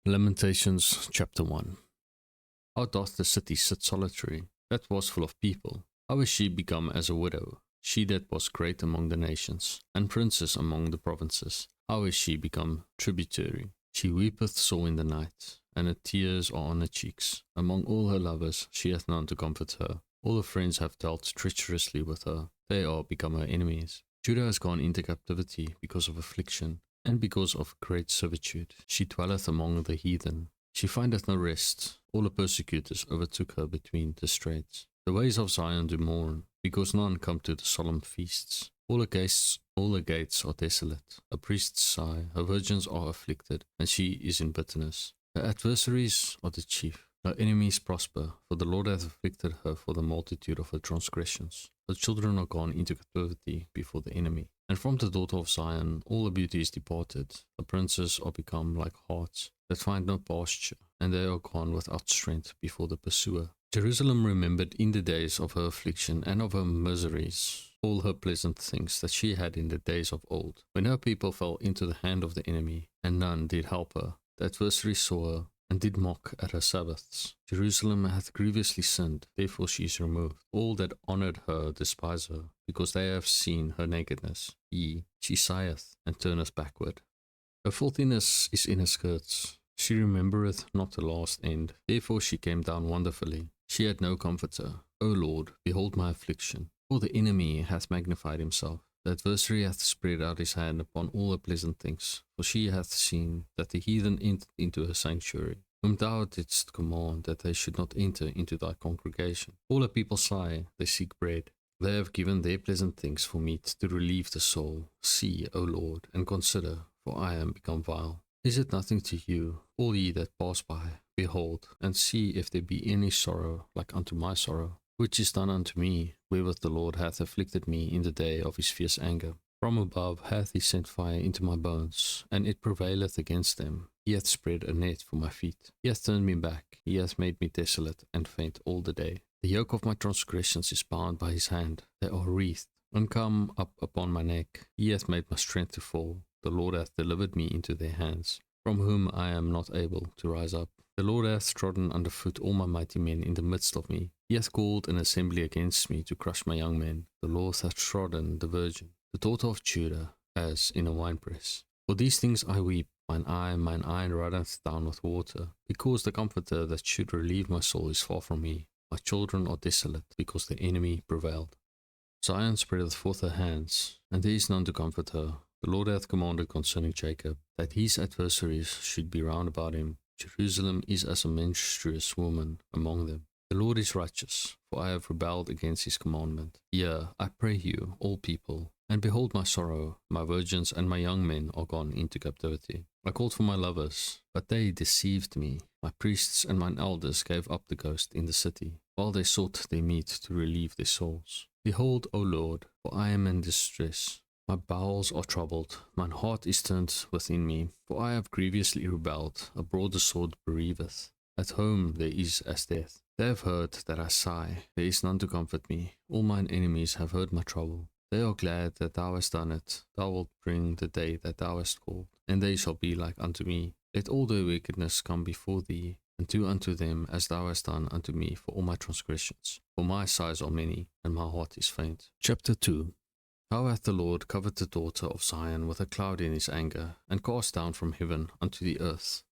Lamentations chapter 1. How doth the city sit solitary, that was full of people? How is she become as a widow, she that was great among the nations, and princess among the provinces? How is she become tributary? She weepeth sore in the night, and her tears are on her cheeks. Among all her lovers she hath none to comfort her. All her friends have dealt treacherously with her, they are become her enemies. Judah has gone into captivity because of affliction, and because of great servitude. She dwelleth among the heathen. She findeth no rest. All her persecutors overtook her between the straits. The ways of Zion do mourn, because none come to the solemn feasts. All her gates are desolate. Her priests sigh, her virgins are afflicted, and she is in bitterness. Her adversaries are the chief. Her enemies prosper, for the Lord hath afflicted her for the multitude of her transgressions. Her children are gone into captivity before the enemy. And from the daughter of Zion all her beauty is departed. Her princes are become like harts that find no pasture, and they are gone without strength before the pursuer. Jerusalem remembered in the days of her affliction and of her miseries all her pleasant things that she had in the days of old, when her people fell into the hand of the enemy, and none did help her. The adversary saw her, and did mock at her Sabbaths. Jerusalem hath grievously sinned, therefore she is removed. All that honoured her despise her, because they have seen her nakedness. She sigheth, and turneth backward. Her filthiness is in her skirts. She remembereth not the last end. Therefore she came down wonderfully. She had no comforter. O Lord, behold my affliction. For the enemy hath magnified himself. The adversary hath spread out his hand upon all her pleasant things. For she hath seen that the heathen entered into her sanctuary, whom thou didst command that they should not enter into thy congregation. All her people sigh, they seek bread. They have given their pleasant things for meat to relieve the soul. See, O Lord, and consider, for I am become vile. Is it nothing to you, all ye that pass by? Behold, and see if there be any sorrow like unto my sorrow, which is done unto me, wherewith the Lord hath afflicted me in the day of his fierce anger. From above hath he sent fire into my bones, and it prevaileth against them. He hath spread a net for my feet. He hath turned me back. He hath made me desolate and faint all the day. The yoke of my transgressions is bound by his hand. They are wreathed, and come up upon my neck. He hath made my strength to fall. The Lord hath delivered me into their hands, from whom I am not able to rise up. The Lord hath trodden under foot all my mighty men in the midst of me. He hath called an assembly against me to crush my young men. The Lord hath trodden the virgin, the daughter of Judah, as in a winepress. For these things I weep. Mine eye runneth down with water, because the comforter that should relieve my soul is far from me. My children are desolate, because the enemy prevailed. Zion spreadeth forth her hands, and there is none to comfort her. The Lord hath commanded concerning Jacob, that his adversaries should be round about him. Jerusalem is as a menstruous woman among them. The Lord is righteous, for I have rebelled against his commandment. Hear, I pray you, all people, and behold my sorrow. My virgins and my young men are gone into captivity. I called for my lovers, but they deceived me. My priests and mine elders gave up the ghost in the city, while they sought their meat to relieve their souls. Behold, O Lord, for I am in distress. My bowels are troubled, mine heart is turned within me, for I have grievously rebelled. Abroad the sword bereaveth, at home there is as death. They have heard that I sigh, there is none to comfort me. All mine enemies have heard my trouble. They are glad that thou hast done it. Thou wilt bring the day that thou hast called, and they shall be like unto me. Let all their wickedness come before thee, and do unto them as thou hast done unto me for all my transgressions. For my sighs are many, and my heart is faint. Chapter 2. How hath the Lord covered the daughter of Zion with a cloud in his anger, and cast down from heaven unto the earth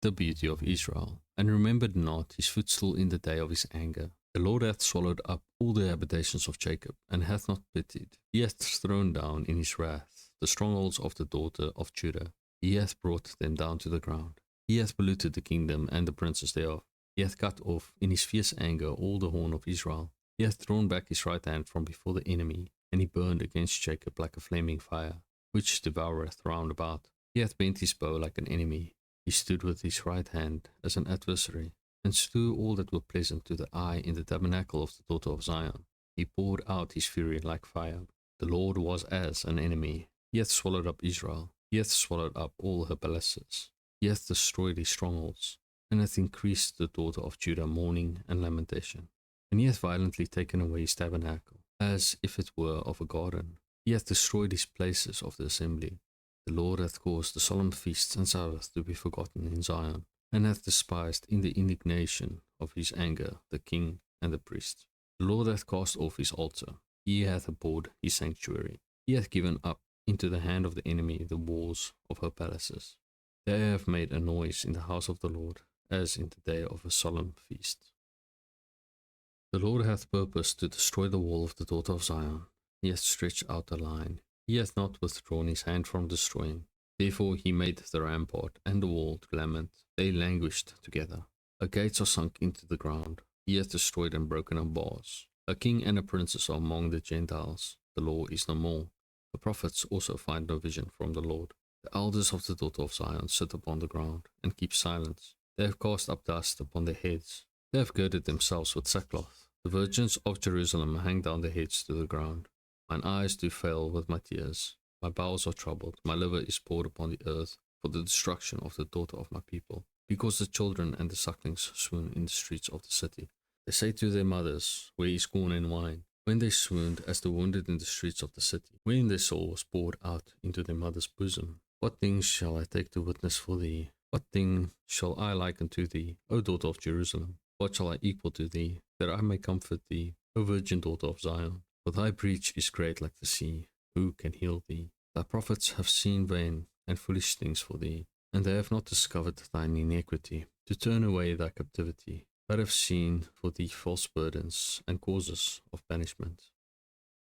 the beauty of Israel, and remembered not his footstool in the day of his anger. The Lord hath swallowed up all the habitations of Jacob, and hath not pitied. He hath thrown down in his wrath the strongholds of the daughter of Judah. He hath brought them down to the ground. He hath polluted the kingdom and the princes thereof. He hath cut off in his fierce anger all the horn of Israel. He hath thrown back his right hand from before the enemy, and he burned against Jacob like a flaming fire, which devoureth round about. He hath bent his bow like an enemy. He stood with his right hand as an adversary, and slew all that were pleasant to the eye in the tabernacle of the daughter of Zion. He poured out his fury like fire. The Lord was as an enemy. He hath swallowed up Israel. He hath swallowed up all her palaces. He hath destroyed his strongholds, and hath increased the daughter of Judah mourning and lamentation. And he hath violently taken away his tabernacle, as if it were of a garden. He hath destroyed his places of the assembly. The Lord hath caused the solemn feasts and Sabbaths to be forgotten in Zion, and hath despised in the indignation of his anger the king and the priest. The Lord hath cast off his altar, he hath abhorred his sanctuary. He hath given up into the hand of the enemy the walls of her palaces. They have made a noise in the house of the Lord, as in the day of a solemn feast. The Lord hath purposed to destroy the wall of the daughter of Zion. He hath stretched out a line. He hath not withdrawn his hand from destroying. Therefore he made the rampart and the wall to lament. They languished together. Her gates are sunk into the ground. He hath destroyed and broken her bars. A king and a princess are among the Gentiles. The law is no more. The prophets also find no vision from the Lord. The elders of the daughter of Zion sit upon the ground and keep silence. They have cast up dust upon their heads. They have girded themselves with sackcloth. The virgins of Jerusalem hang down their heads to the ground. Mine eyes do fail with my tears. My bowels are troubled. My liver is poured upon the earth for the destruction of the daughter of my people. Because the children and the sucklings swoon in the streets of the city. They say to their mothers, where is corn and wine? When they swooned as the wounded in the streets of the city. When their soul was poured out into their mother's bosom. What things shall I take to witness for thee? What thing shall I liken to thee, O daughter of Jerusalem? What shall I equal to thee, that I may comfort thee, O virgin daughter of Zion? For thy breach is great like the sea. Who can heal thee? Thy prophets have seen vain and foolish things for thee, and they have not discovered thine iniquity, to turn away thy captivity, but have seen for thee false burdens and causes of banishment.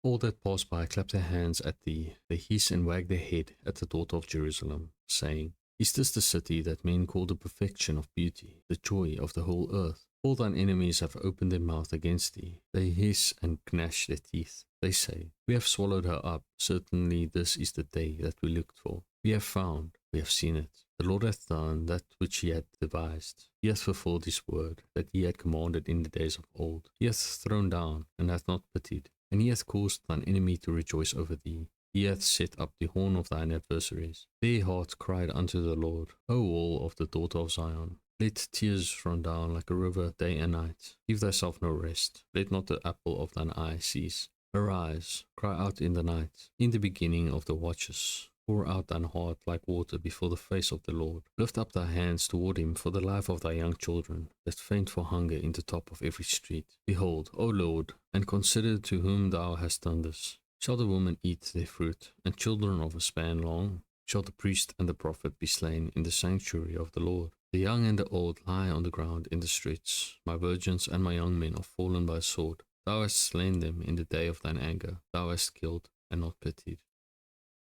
All that pass by clap their hands at thee, they hiss and wag their head at the daughter of Jerusalem, saying, Is this the city that men call the perfection of beauty, the joy of the whole earth? All thine enemies have opened their mouth against thee. They hiss and gnash their teeth. They say, We have swallowed her up. Certainly this is the day that we looked for. We have found, we have seen it. The Lord hath done that which he had devised. He hath fulfilled his word, that he had commanded in the days of old. He hath thrown down, and hath not pitied. And he hath caused thine enemy to rejoice over thee. He hath set up the horn of thine adversaries. Their heart cried unto the Lord, O wall of the daughter of Zion. Let tears run down like a river day and night. Give thyself no rest. Let not the apple of thine eye cease. Arise, cry out in the night, in the beginning of the watches. Pour out thine heart like water before the face of the Lord. Lift up thy hands toward him for the life of thy young children, that faint for hunger in the top of every street. Behold, O Lord, and consider to whom thou hast done this. Shall the woman eat their fruit, and children of a span long? Shall the priest and the prophet be slain in the sanctuary of the Lord? The young and the old lie on the ground in the streets. My virgins and my young men are fallen by sword. Thou hast slain them in the day of thine anger. Thou hast killed and not pitied.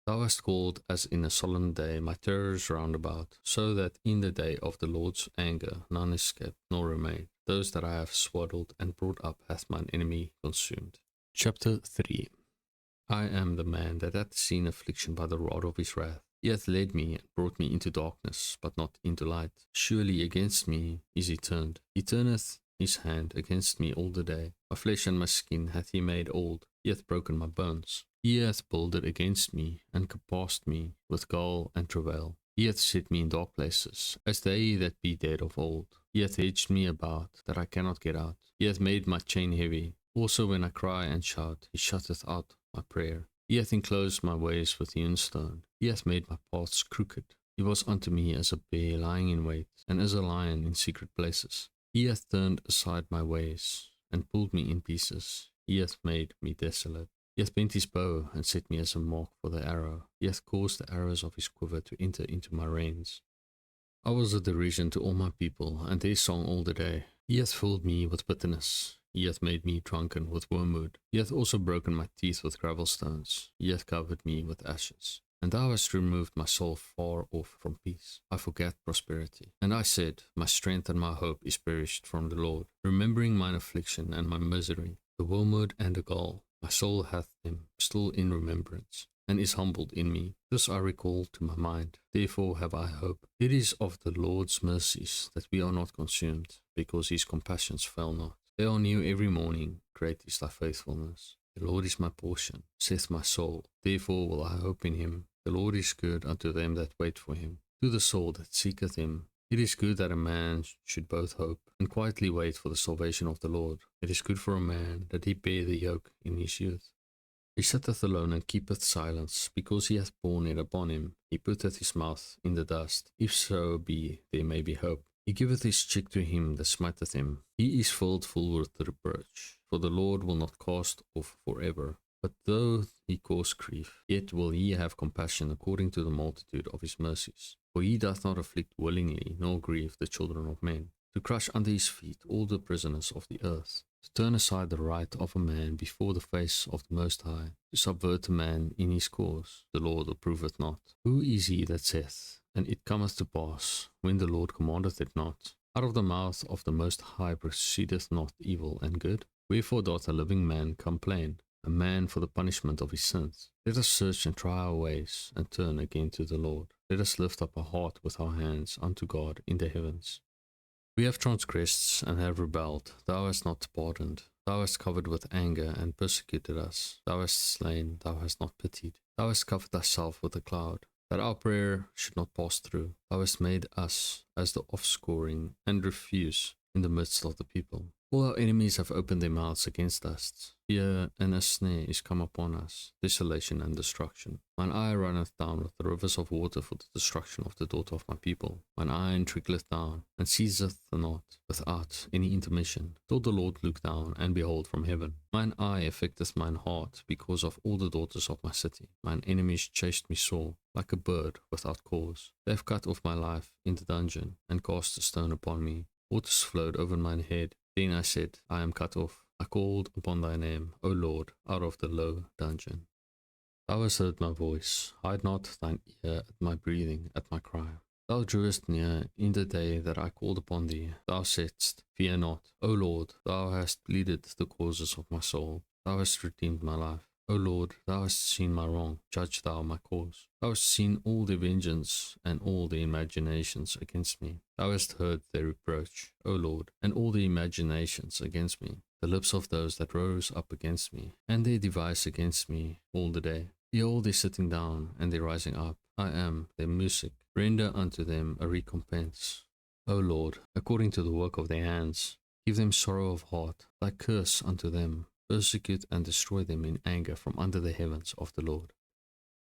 Thou hast called as in a solemn day my terrors round about, so that in the day of the Lord's anger none escaped nor remained. Those that I have swaddled and brought up hath mine enemy consumed. Chapter 3. I am the man that hath seen affliction by the rod of his wrath. He hath led me and brought me into darkness, but not into light. Surely against me is he turned. He turneth his hand against me all the day. My flesh and my skin hath he made old. He hath broken my bones. He hath builded against me, and compassed me with gall and travail. He hath set me in dark places, as they that be dead of old. He hath hedged me about, that I cannot get out. He hath made my chain heavy. Also when I cry and shout, he shutteth out my prayer. He hath enclosed my ways with hewn stone. He hath made my paths crooked. He was unto me as a bear lying in wait, and as a lion in secret places. He hath turned aside my ways, and pulled me in pieces. He hath made me desolate. He hath bent his bow, and set me as a mark for the arrow. He hath caused the arrows of his quiver to enter into my reins. I was a derision to all my people, and their song all the day. He hath filled me with bitterness. He hath made me drunken with wormwood. He hath also broken my teeth with gravel stones. He hath covered me with ashes. And thou hast removed my soul far off from peace. I forgat prosperity. And I said, My strength and my hope is perished from the Lord. Remembering mine affliction and my misery, the wormwood and the gall, my soul hath them still in remembrance, and is humbled in me. This I recall to my mind. Therefore have I hope. It is of the Lord's mercies that we are not consumed, because his compassions fail not. They are new every morning. Great is thy faithfulness. The Lord is my portion, saith my soul. Therefore will I hope in him. The Lord is good unto them that wait for him, to the soul that seeketh him. It is good that a man should both hope and quietly wait for the salvation of the Lord. It is good for a man that he bear the yoke in his youth. He sitteth alone and keepeth silence, because he hath borne it upon him. He putteth his mouth in the dust, if so be there may be hope. He giveth his cheek to him that smiteth him. He is filled full with reproach. For the Lord will not cast off forever. But though he cause grief, yet will he have compassion according to the multitude of his mercies. For he doth not afflict willingly, nor grieve the children of men, to crush under his feet all the prisoners of the earth, to turn aside the right of a man before the face of the Most High, to subvert a man in his cause. The Lord approveth not. Who is he that saith, and it cometh to pass, when the Lord commandeth it not? Out of the mouth of the Most High proceedeth not evil and good? Wherefore doth a living man complain, a man for the punishment of his sins? Let us search and try our ways, and turn again to the Lord. Let us lift up a heart with our hands unto God in the heavens. We have transgressed and have rebelled. Thou hast not pardoned. Thou hast covered with anger and persecuted us. Thou hast slain, thou hast not pitied. Thou hast covered thyself with a cloud, that our prayer should not pass through. Thou hast made us as the offscouring and refuse in the midst of the people. All our enemies have opened their mouths against us. Fear and a snare is come upon us, desolation and destruction. Mine eye runneth down with the rivers of water for the destruction of the daughter of my people. Mine eye trickleth down, and ceaseth not, without any intermission, till the Lord look down and behold from heaven. Mine eye affecteth mine heart, because of all the daughters of my city. Mine enemies chased me sore, like a bird without cause. They have cut off my life in the dungeon, and cast a stone upon me. Waters flowed over mine head. Then I said, I am cut off. I called upon thy name, O Lord, out of the low dungeon. Thou hast heard my voice. Hide not thine ear at my breathing, at my cry. Thou drewest near in the day that I called upon thee. Thou saidst, Fear not. O Lord, thou hast pleaded the causes of my soul. Thou hast redeemed my life. O Lord, thou hast seen my wrong. Judge thou my cause. Thou hast seen all their vengeance and all their imaginations against me. Thou hast heard their reproach, O Lord, and all their imaginations against me, the lips of those that rose up against me, and their device against me all the day. Behold their sitting down, and their rising up. I am their music. Render unto them a recompense. O Lord, according to the work of their hands, give them sorrow of heart. Thy curse unto them. Persecute and destroy them in anger from under the heavens of the Lord.